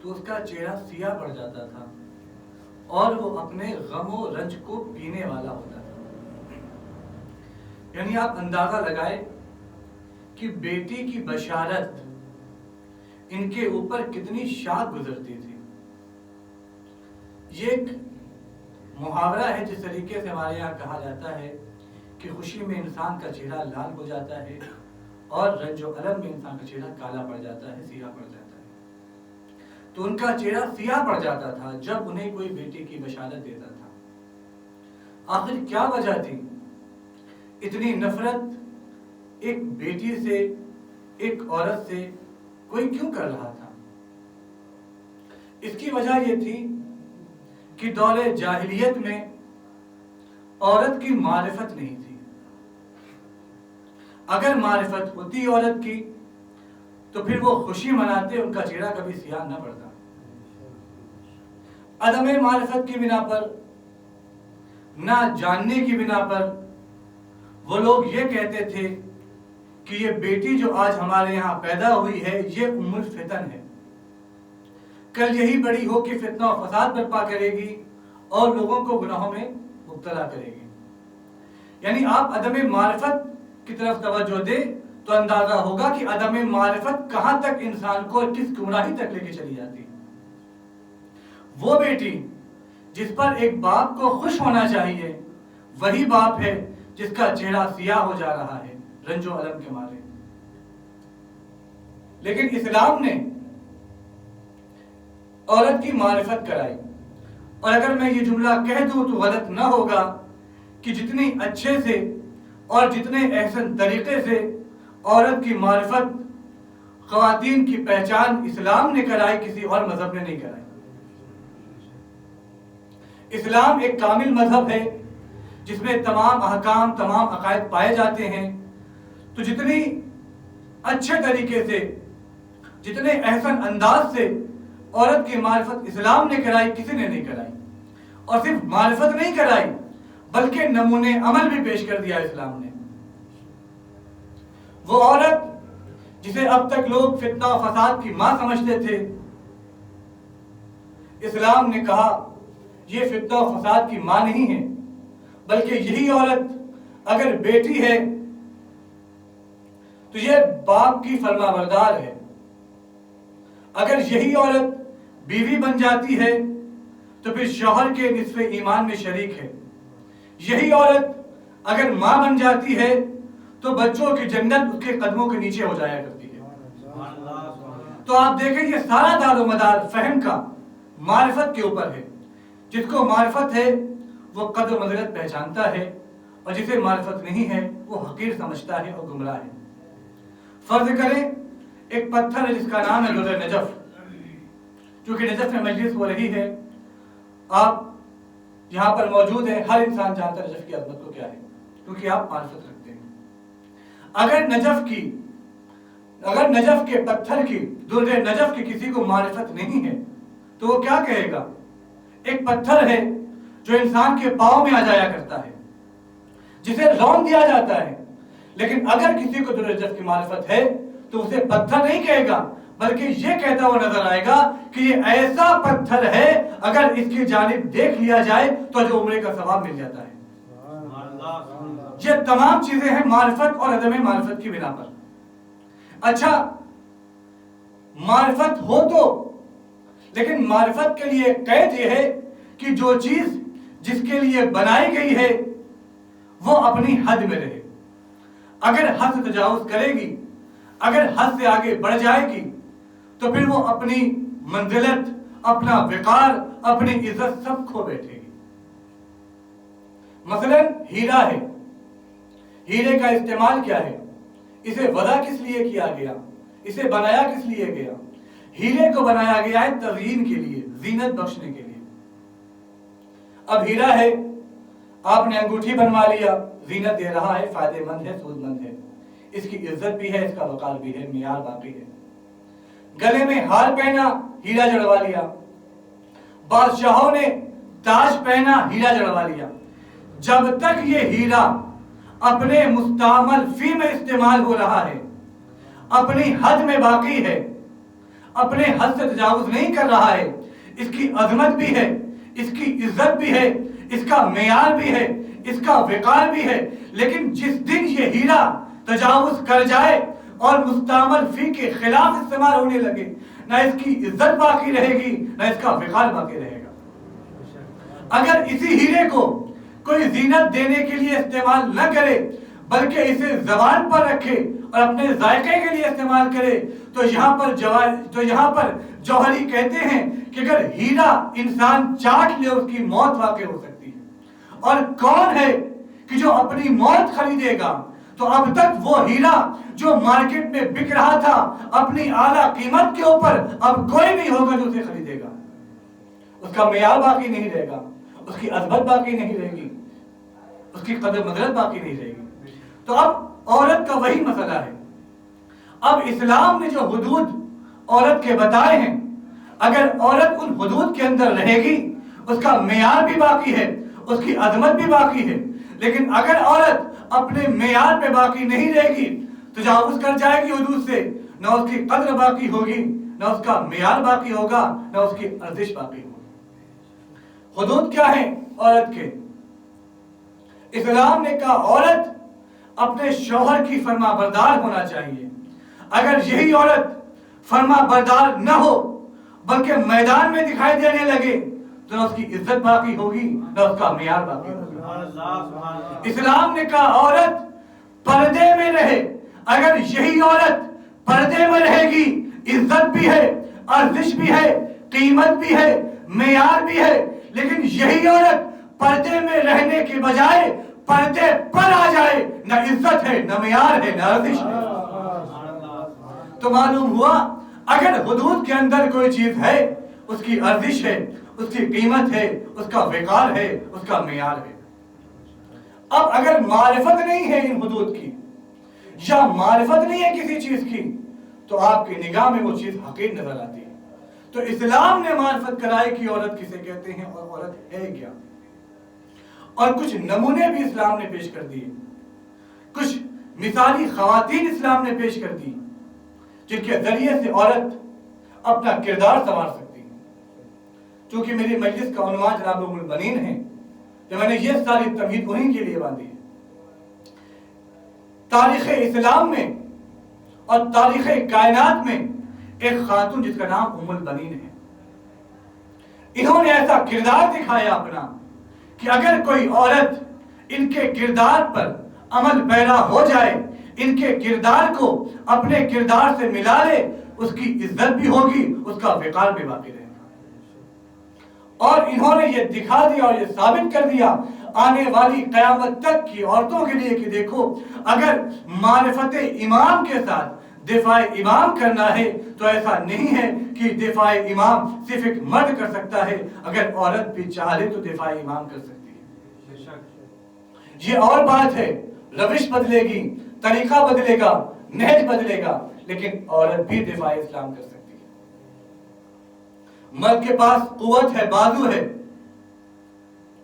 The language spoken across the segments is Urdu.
تو اس کا چہرہ سیاہ پڑ جاتا تھا اور وہ اپنے غم و رنج کو پینے والا ہوتا تھا. یعنی آپ اندازہ لگائے کہ بیٹی کی بشارت ان کے اوپر کتنی شاد گزرتی تھی. یہ ایک محاورہ ہے جس طریقے سے ہمارے یہاں کہا جاتا ہے کہ خوشی میں انسان کا چہرہ لال ہو جاتا ہے اور رنج و الم میں انسان کا چہرہ کالا پڑ جاتا ہے, سیاہ پڑ جاتا ہے. تو ان کا چہرہ سیاہ پڑ جاتا تھا جب انہیں کوئی بیٹی کی بشارت دیتا تھا. آخر کیا وجہ تھی؟ اتنی نفرت ایک بیٹی سے, ایک عورت سے کوئی کیوں کر رہا تھا؟ اس کی وجہ یہ تھی کہ دور جاہلیت میں عورت کی معرفت نہیں تھی. اگر معرفت ہوتی عورت کی تو پھر وہ خوشی مناتے, ان کا چہرہ کبھی سیاہ نہ پڑتا. عدم معرفت کی بنا پر, نہ جاننے کی بنا پر وہ لوگ یہ کہتے تھے کہ یہ بیٹی جو آج ہمارے یہاں پیدا ہوئی ہے یہ ام الفتن ہے, کل یہی بڑی ہو کے فتنہ و فساد برپا کرے گی اور لوگوں کو گناہوں میں مبتلا کرے گی. یعنی آپ عدم معرفت کی طرف توجہ دیں تو اندازہ ہوگا کہ عدم معرفت کہاں تک انسان کو کس گمراہی تک لے کے چلی جاتی. وہ بیٹی جس پر ایک باپ کو خوش ہونا چاہیے وہی باپ ہے جس کا چہرہ سیاہ ہو جا رہا ہے رنج و الم کے مارے. لیکن اسلام نے عورت کی معرفت کرائی. اور اگر میں یہ جملہ کہہ دوں تو غلط نہ ہوگا کہ جتنی اچھے سے اور جتنے احسن طریقے سے عورت کی معرفت, خواتین کی پہچان اسلام نے کرائی, کسی اور مذہب نے نہیں کرائی. اسلام ایک کامل مذہب ہے جس میں تمام احکام, تمام عقائد پائے جاتے ہیں. تو جتنی اچھے طریقے سے, جتنے احسن انداز سے عورت کی معرفت اسلام نے کرائی, کسی نے نہیں کرائی. اور صرف معرفت نہیں کرائی بلکہ نمونے عمل بھی پیش کر دیا اسلام نے. وہ عورت جسے اب تک لوگ فتنہ و فساد کی ماں سمجھتے تھے, اسلام نے کہا یہ فتنہ و فساد کی ماں نہیں ہے, بلکہ یہی عورت اگر بیٹی ہے تو یہ باپ کی فرما بردار ہے. اگر یہی عورت بیوی بن جاتی ہے تو پھر شوہر کے نصف ایمان میں شریک ہے. یہی عورت اگر ماں بن جاتی ہے تو بچوں کی جنت اس کے قدموں کے نیچے ہو جایا کرتی ہے. تو آپ دیکھیں یہ سارا دار و مدار فہم کا معرفت کے اوپر ہے. جس کو معرفت ہے وہ قدر و منزلت پہچانتا ہے, اور جسے معرفت نہیں ہے وہ حقیر سمجھتا ہے اور گمراہ ہے. فرض کریں ایک پتھر ہے جس کا نام ہے در نجف. چونکہ نجف میں مجلس ہو رہی ہے, آپ یہاں پر موجود ہیں, ہر انسان جانتا ہے نجف کی عظمت کو کیا ہے, کیونکہ آپ معرفت رکھتے ہیں. اگر نجف کے پتھر کی, در نجف کی کسی کو معرفت نہیں ہے تو وہ کیا کہے گا؟ ایک پتھر ہے جو انسان کے پاؤں میں آ جایا کرتا ہے, جسے رون دیا جاتا ہے. لیکن اگر کسی کو در نجف کی معرفت ہے تو اسے پتھر نہیں کہے گا, بلکہ یہ کہتا ہوا نظر آئے گا کہ یہ ایسا پتھر ہے اگر اس کی جانب دیکھ لیا جائے تو جو عمرے کا ثواب مل جاتا ہے. یہ تمام چیزیں ہیں معرفت اور عدم معرفت کی بنا پر. اچھا معرفت ہو تو, لیکن معرفت کے لیے قید یہ ہے کہ جو چیز جس کے لیے بنائی گئی ہے وہ اپنی حد میں رہے. اگر حد سے تجاوز کرے گی, اگر حد سے آگے بڑھ جائے گی تو پھر وہ اپنی منزلت, اپنا وقار, اپنی عزت سب کھو بیٹھے گی. مثلا ہیرا ہے, ہیرے کا استعمال کیا ہے, اسے وضع کس لیے کیا گیا, اسے بنایا کس لیے گیا؟ ہیرے کو بنایا گیا ہے تزئین کے لیے, زینت بخشنے کے لیے. اب ہیرا ہے, آپ نے انگوٹھی بنوا لیا, زینت دے رہا ہے, فائدہ مند ہے, سود مند ہے, اس کی عزت بھی ہے, اس کا وقار بھی ہے, معیار باقی ہے. گلے میں ہار پہنا, ہیرا جڑوا لیا. بادشاہوں نے تاج پہنا, ہیرا جڑوا لیا. جب تک یہ ہیرا اپنے مستعمل فی میں استعمال ہو رہا ہے, اپنی حد میں باقی ہے, اپنے حد سے تجاوز نہیں کر رہا ہے، اس کی عظمت بھی ہے، اس کی عزت بھی ہے، اس کا معیار بھی ہے، اس کا وقار بھی ہے، لیکن جس دن یہ ہیرا تجاوز کر جائے اور مستعمل فی کے خلاف استعمال ہونے لگے، نہ اس کی عزت باقی رہے گی، نہ اس کا وقار باقی رہے گا۔ اگر اسی ہیرے کو کوئی زینت دینے کے لیے استعمال نہ کرے بلکہ اسے زبان پر رکھے اور اپنے ذائقے کے لیے استعمال کرے تو یہاں پر جوہری کہتے ہیں کہ اگر ہیرا انسان چاٹ لے اس کی موت واقع ہو سکتی ہے، اور کون ہے کہ جو اپنی موت خریدے گا؟ تو اب تک وہ ہیرا جو مارکیٹ میں بک رہا تھا اپنی اعلیٰ قیمت کے اوپر، اب کوئی نہیں ہوگا جو اسے خریدے گا، اس کا معیار باقی نہیں رہے گا، اس کی عظمت باقی نہیں رہے گی، اس کی قدر مدرت باقی نہیں رہے گی۔ تو اب عورت کا وہی مسئلہ ہے۔ اب اسلام نے جو حدود عورت کے بتائے ہیں، اگر عورت ان حدود کے اندر رہے گی اس کا معیار بھی باقی ہے، اس کی عظمت بھی باقی ہے، لیکن اگر عورت اپنے معیار پہ باقی نہیں رہے گی، تجاوز کر جائے گی حدود سے، نہ اس کی قدر باقی ہوگی، نہ اس کا معیار باقی ہوگا، نہ اس کی ارزش باقی ہوگی۔ حدود کیا ہیں عورت کے؟ اسلام نے کہا عورت اپنے شوہر کی فرما بردار ہونا چاہیے۔ اگر یہی عورت فرما بردار نہ ہو بلکہ میدان میں دکھائی دینے لگے تو نہ اس کی عزت باقی ہوگی، نہ اس کا معیار باقی ہوگی۔ اسلام نے کہا عورت پردے میں رہے۔ اگر یہی عورت پردے میں رہے گی، عزت بھی ہے، ارزش بھی ہے، قیمت بھی ہے، معیار بھی ہے، لیکن یہی عورت پردے میں رہنے کے بجائے پردے پر آ جائے، نہ عزت ہے، نہ معیار ہے، نہ ارزش ہے۔ تو معلوم ہوا اگر حدود کے اندر کوئی چیز ہے اس کی ارزش ہے، اس کی قیمت ہے، اس کا وقار ہے، اس کا معیار ہے۔ اب اگر معرفت نہیں ہے ان حدود کی یا معرفت نہیں ہے کسی چیز کی تو آپ کی نگاہ میں وہ چیز حقیر نظر آتی ہے۔ تو اسلام نے معرفت کرائی کہ عورت کسے کہتے ہیں اور عورت ہے کیا، اور کچھ نمونے بھی اسلام نے پیش کر دیے، کچھ مثالی خواتین اسلام نے پیش کر دی جن کے ذریعے سے عورت اپنا کردار سنوار سکتی ہے۔ چونکہ میری مجلس کا عنوان جناب ام البنین ہے تو میں نے یہ ساری تمہید انہی کے لیے باندھی ہے۔ تاریخ اسلام میں اور تاریخ کائنات میں ایک خاتون جس کا نام ام البنین ہے، انہوں نے ایسا کردار دکھایا اپنا کہ اگر کوئی عورت ان کے کردار پر عمل پیرا ہو جائے، ان کے کردار کو اپنے کردار سے ملا لے، اس کی عزت بھی ہوگی، اس کا وقار بھی باقی رہے گا۔ اور انہوں نے یہ دکھا دیا اور یہ ثابت کر دیا آنے والی قیامت تک کی عورتوں کے لیے کہ دیکھو اگر معرفت امام کے ساتھ دفاع امام کرنا ہے تو ایسا نہیں ہے کہ دفاع امام صرف ایک مرد کر سکتا ہے، اگر عورت بھی چاہے تو دفاع امام کر سکتی ہے۔ یہ اور بات ہے، روش بدلے گی، طریقہ بدلے گا، نہج بدلے گا، لیکن عورت بھی دفاع اسلام کر سکتی ہے۔ مرد کے پاس قوت ہے، بازو ہے،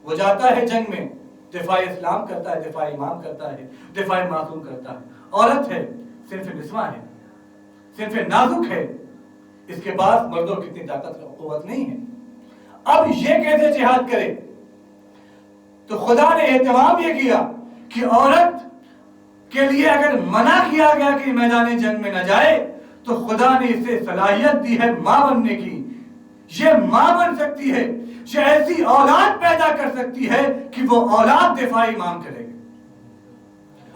وہ جاتا ہے جنگ میں، دفاع اسلام کرتا ہے، دفاع امام کرتا ہے، دفاع معصوم کرتا ہے۔ عورت ہے، صرف نسواں ہے، صرف نازک ہے، اس کے پاس مردوں کی اتنی طاقت قوت نہیں ہے۔ اب یہ کیسے جہاد کرے؟ تو خدا نے اہتمام یہ کیا کہ عورت کے لیے اگر منع کیا گیا کہ میدان جنگ میں نہ جائے تو خدا نے اسے صلاحیت دی ہے ماں بننے کی۔ یہ ماں بن سکتی ہے، یہ ایسی اولاد پیدا کر سکتی ہے کہ وہ اولاد دفاع امام کرے گی،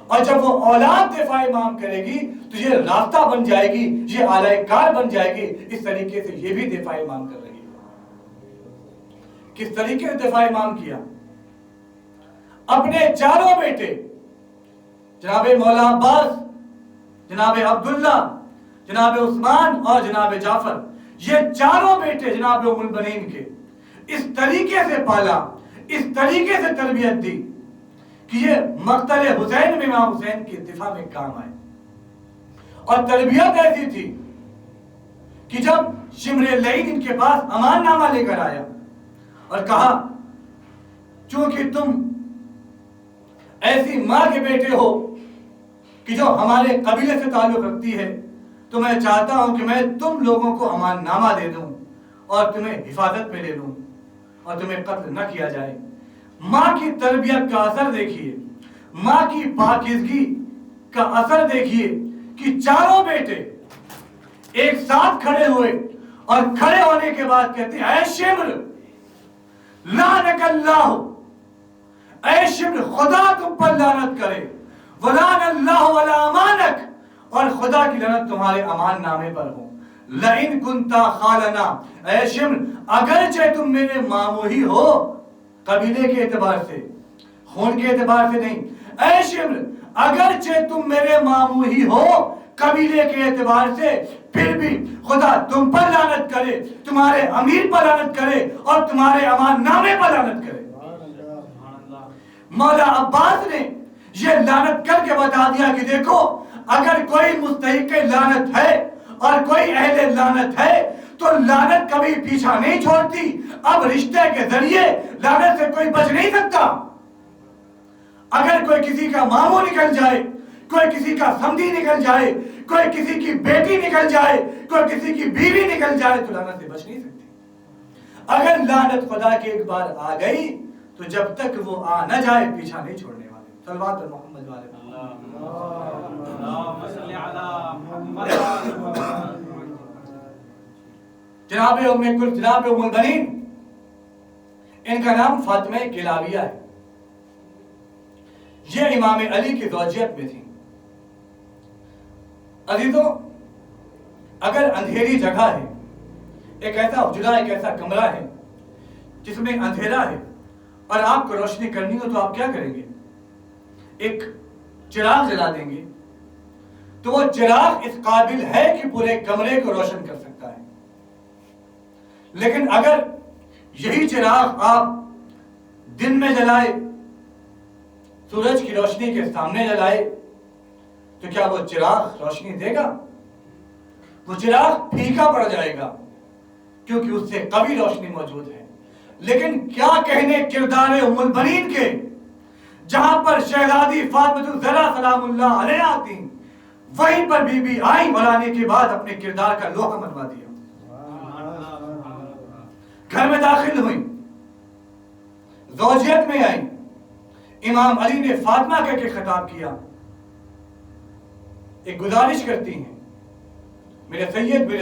اور جب وہ اولاد دفاع امام کرے گی تو یہ راستہ بن جائے گی، یہ اعلی کار بن جائے گی۔ اس طریقے سے یہ بھی دفاع امام کر رہی ہے۔ کس طریقے سے دفاع امام کیا؟ اپنے چاروں بیٹے جناب مولا عباس، جناب عبداللہ، جناب عثمان اور جناب جعفر، یہ چاروں بیٹے جناب ام البنین کے اس طریقے سے پالا، اس طریقے سے تربیت دی کہ یہ مقتل حسین میں امام حسین کے دفاع میں کام آئے۔ اور تربیت ایسی تھی کہ جب شمر لعین ان کے پاس امان نامہ لے کر آیا اور کہا چونکہ تم ایسی ماں کے بیٹے ہو کہ جو ہمارے قبیلے سے تعلق رکھتی ہے تو میں چاہتا ہوں کہ میں تم لوگوں کو امان نامہ دے دوں اور تمہیں حفاظت میں لے لوں اور تمہیں قتل نہ کیا جائے۔ ماں کی تربیت کا اثر دیکھیے، ماں کی پاکیزگی کا اثر دیکھیے کہ چاروں بیٹے ایک ساتھ کھڑے ہوئے اور کھڑے ہونے کے بعد کہتے ہیں اے شمر لعنک اللہ، اے شمر خدا تم پر لعنت کرے، ولعن اللہ علی امانک، اور خدا کی لعنت تمہارے امان نامے پر ہو، لئن کنتا خالنا، اے شمر اگرچہ تم میرے ماموں ہی ہو، قبیلے کے اعتبار سے، خون کے اعتبار سے نہیں، اے شمر اگرچہ تم میرے ماموں ہی ہو قبیلے کے اعتبار سے، پھر بھی خدا تم پر لعنت کرے، تمہارے امیر پر لعنت کرے اور تمہارے امان نامے پر لعنت کرے۔ مولا عباس نے یہ لعنت کر کے بتا دیا کہ دیکھو اگر کوئی مستحق لعنت ہے اور کوئی اہل لعنت ہے تو لعنت کبھی پیچھا نہیں چھوڑتی، اب رشتے کے ذریعے لعنت سے کوئی بچ نہیں سکتا۔ اگر کوئی کسی کا ماموں نکل جائے، کوئی کسی کا سمدھی نکل جائے، کوئی کسی کی بیٹی نکل جائے، کوئی کسی کی بیوی نکل جائے تو لعنت سے بچ نہیں سکتی۔ اگر لعنت خدا کی ایک بار آ گئی تو جب تک وہ آ نہ جائے پیچھا نہیں چھوڑنے والے۔ صلوات محمد والے جناب ام البنین، ان کا نام فاطمہ کلابیہ ہے، یہ امام علی کی زوجیت میں تھی۔ عزیزوں، اگر اندھیری جگہ ہے، ایک ایسا حجرہ، ایک ایسا کمرہ ہے جس میں اندھیرا ہے اور آپ کو روشنی کرنی ہو تو آپ کیا کریں گے؟ ایک چراغ جلا دیں گے، تو وہ چراغ اس قابل ہے کہ پورے کمرے کو روشن کر سکتا ہے۔ لیکن اگر یہی چراغ آپ دن میں جلائے، سورج کی روشنی کے سامنے جلائے، تو کیا وہ چراغ روشنی دے گا؟ وہ چراغ پھیکا پڑ جائے گا کیونکہ اس سے قوی روشنی موجود ہے۔ لیکن کیا کہنے کردار ام البنین کے، جہاں پر شہزادی فاطمہ الزہرا سلام اللہ علیہ آتی، وہیں پر بی بی آئی اور آنے کے بعد اپنے کردار کا لوحہ منوا دیا، گھر میں داخل ہوئی، زوجیت میں آئی، امام علی نے فاطمہ کہہ کے خطاب کیا، ایک گزارش کرتی ہیں میرے سید میرے